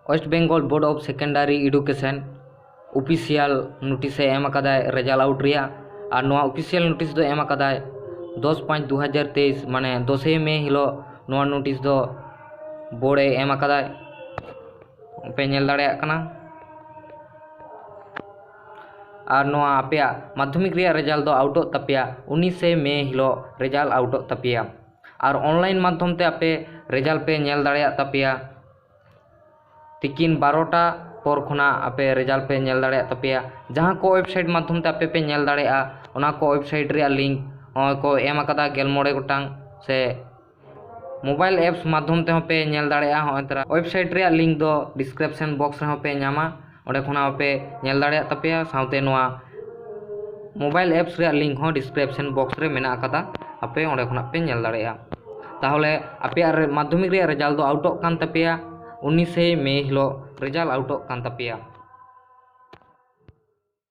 Waste Bengal board of secondary education official notice एम अकादाय result out रिया और नोआ ऑफिशियल नोटिस दो एम अकादाय 10/5/2023 माने 10 मे हिलो नोआ नोटिस दो बोर्ड एम अकादाय पे नेल दाड़ेया कना और नोआ आपे माध्यमिक रिया रेजल्ट दो आउटो तपिया 19 मे हिलो रेजल्ट आउटो तपिया और ऑनलाइन माध्यम ते आपे रेजल्ट पे नेल दाड़ेया तपिया तिकिन 12टा पर खुना आपे रेजल्ट पे नेल दाड़ेया तपिया जहां को वेबसाइट माध्यम ते आपे पे नेल दाड़ेया ओना को वेबसाइट रिया लिंक को एम अकादा 11 गोटांग से मोबाइल एप्स माध्यम ते पे नेल दाड़ेया वेबसाइट रिया लिंक दो डिस्क्रिप्शन बॉक्स रे पे नामा ओडे खुना पे नेल दाड़ेया तपिया साउते नोआ मोबाइल एप्स रिया लिंक हो डिस्क्रिप्शन बॉक्स रे मेना अकादा आपे ओडे खुना पे नेल दाड़ेया ताहले आपे माध्यमिक रिया रेजल्ट दो आउटो कान तपिया 19 मे हिलो रेजल्ट आउटो कान तपिया।